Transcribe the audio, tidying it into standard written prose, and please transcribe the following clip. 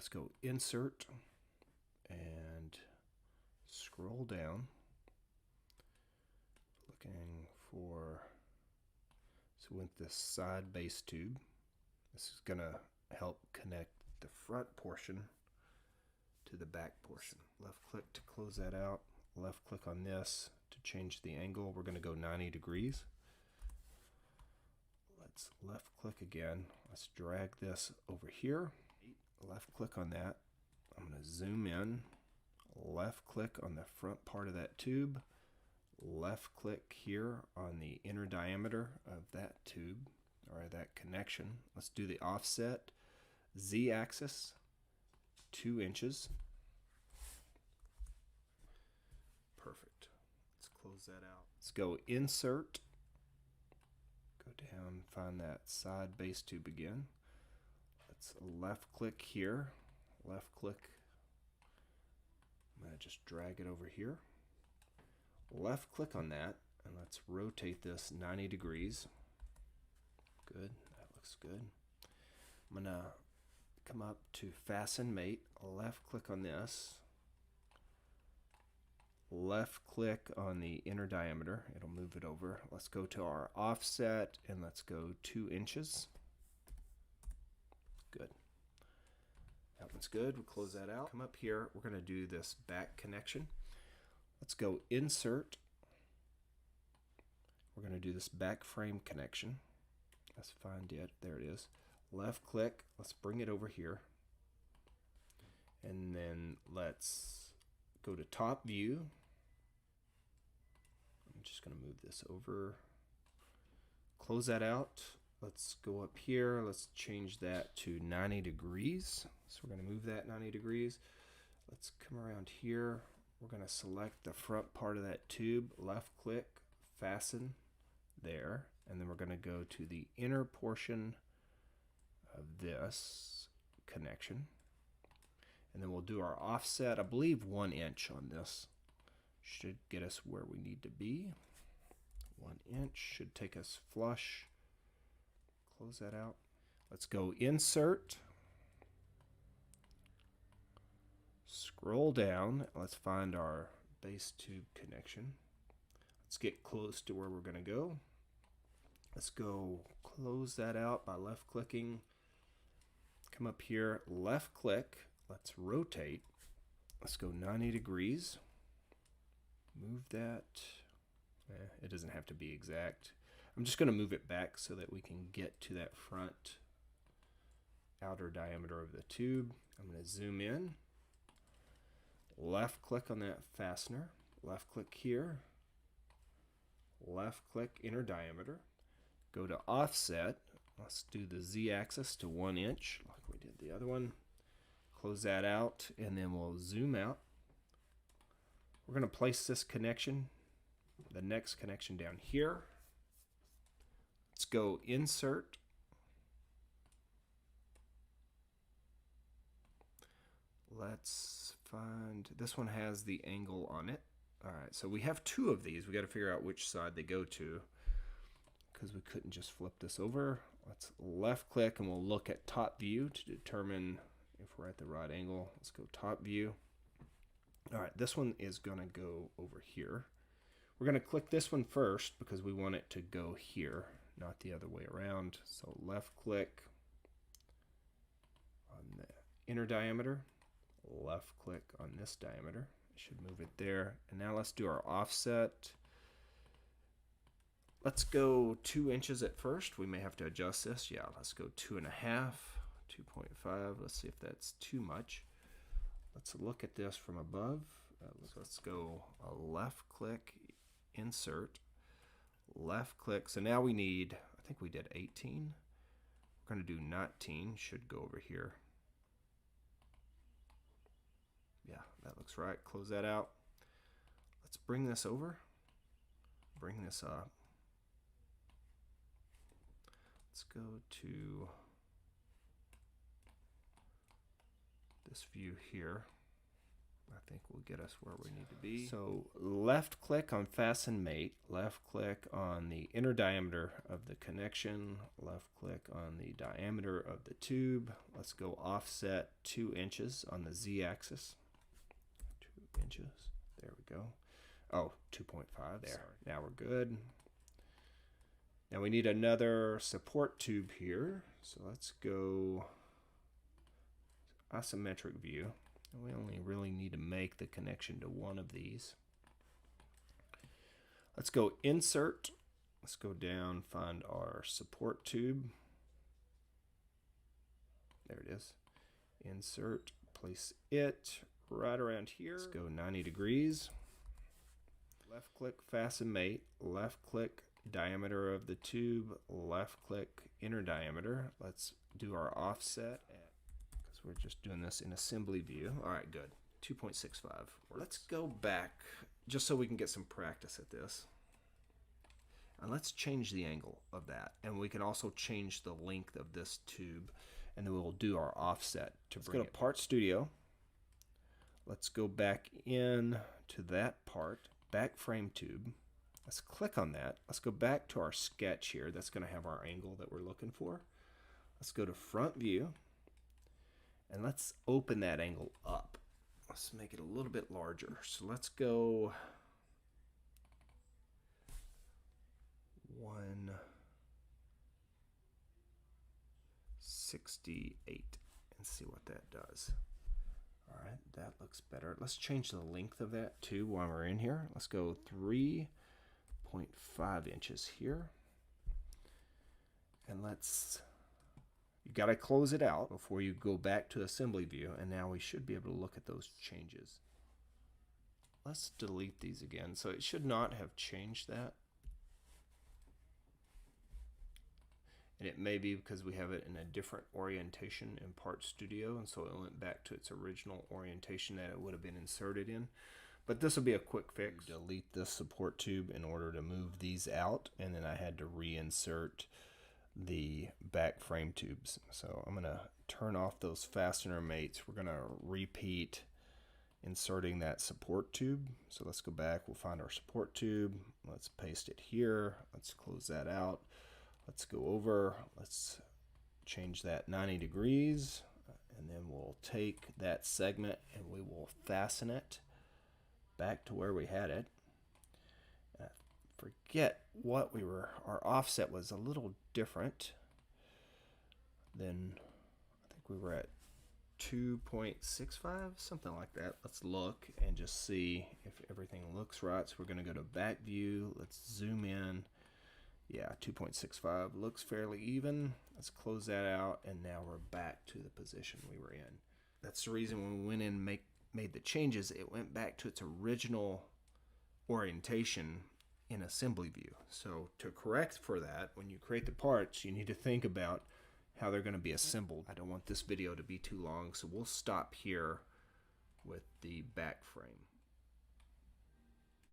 let's go insert and scroll down, looking for, so with this side base tube, this is going to help connect the front portion to the back portion. Left click to close that out, left click on this to change the angle. We're going to go 90 degrees. Let's left click again. Let's drag this over here. Left click on that. I'm going to zoom in. Left click on the front part of that tube. Left click here on the inner diameter of that tube or that connection. Let's do the offset. Z-axis, 2 inches. Perfect. Let's close that out. Let's go insert. Go down, find that side base tube again. Let's left click here. Left click. I'm going to just drag it over here. Left click on that, and let's rotate this 90 degrees. Good. That looks good. I'm going to come up to fasten mate. Left click on this. Left click on the inner diameter. It'll move it over. Let's go to our offset and let's go 2 inches. Good. That one's good. We'll close that out. Come up here. We're going to do this back connection. Let's go insert. We're going to do this back frame connection. Let's find it. There it is. Left click. Let's bring it over here. And then let's go to top view. I'm just going to move this over. Close that out. Let's go up here. Let's change that to 90 degrees. So we're going to move that 90 degrees. Let's come around here. We're going to select the front part of that tube. Left click, fasten there. And then we're going to go to the inner portion of this connection. And then we'll do our offset, I believe 1 inch on this. Should get us where we need to be. 1 inch should take us flush. Close that out. Let's go insert. Scroll down. Let's find our base tube connection. Let's get close to where we're going to go. Let's go close that out by left clicking. Come up here, left click. Let's rotate. Let's go 90 degrees. Move that. It doesn't have to be exact. I'm just going to move it back so that we can get to that front outer diameter of the tube. I'm going to zoom in. Left click on that fastener. Left click here. Left click inner diameter. Go to offset. Let's do the Z-axis to 1 inch like we did the other one. Close that out and then we'll zoom out. We're going to place this connection, the next connection down here. Let's go insert. Let's find, this one has the angle on it. All right, so we have 2 of these. We got to figure out which side they go to because we couldn't just flip this over. Let's left click and we'll look at top view to determine if we're at the right angle. Let's go top view. All right, this one is going to go over here. We're going to click this one first because we want it to go here, not the other way around. So left click on the inner diameter, left click on this diameter. I should move it there. And now let's do our offset. Let's go 2 inches at first. We may have to adjust this. Yeah, let's go 2.5, 2.5. Let's see if that's too much. Let's look at this from above. Let's go a left click, insert, left click. So now we need, I think we did 18. We're going to do 19, should go over here. Yeah, that looks right. Close that out. Let's bring this over, bring this up. Let's go to this view here. I think will get us where we need to be. So left click on fasten mate, left click on the inner diameter of the connection, left click on the diameter of the tube. Let's go offset 2 inches on the z-axis. 2 inches. There we go. Oh, 2.5 there. Sorry. Now we're good. Now we need another support tube here. So let's go isometric view. We only really need to make the connection to one of these. Let's go insert. Let's go down, find our support tube. There it is. Insert, place it right around here. Let's go 90 degrees. Left click, fasten mate. Left click, diameter of the tube. Left click, inner diameter. Let's do our offset. We're just doing this in assembly view. All right, good. 2.65. Let's go back just so we can get some practice at this. And let's change the angle of that. And we can also change the length of this tube. And then we'll do our offset to bring it. Let's go to Part Studio. Let's go back in to that part. Back frame tube. Let's click on that. Let's go back to our sketch here. That's going to have our angle that we're looking for. Let's go to front view. And let's open that angle up. Let's make it a little bit larger. So let's go 168 and see what that does. All right, that looks better. Let's change the length of that too while we're in here. Let's go 3.5 inches here. And let's... You got to close it out before you go back to assembly view, and now we should be able to look at those changes. Let's delete these again. So it should not have changed that. And it may be because we have it in a different orientation in Part Studio, and so it went back to its original orientation that it would have been inserted in. But this will be a quick fix. Delete this support tube in order to move these out, and then I had to reinsert the back frame tubes. So I'm going to turn off those fastener mates. We're going to repeat inserting that support tube. So let's go back. We'll find our support tube. Let's paste it here. Let's close that out. Let's go over. Let's change that 90 degrees. And then we'll take that segment and we will fasten it back to where we had it. Forget what our offset was a little different than, I think we were at 2.65, something like that. Let's look and just see if everything looks right. So we're going to go to back view. Let's zoom in. Yeah, 2.65 looks fairly even. Let's close that out, and now we're back to the position we were in. That's the reason when we went in and made the changes, it went back to its original orientation in assembly view. So to correct for that, when you create the parts, you need to think about how they're going to be assembled. I don't want this video to be too long, so we'll stop here with the back frame.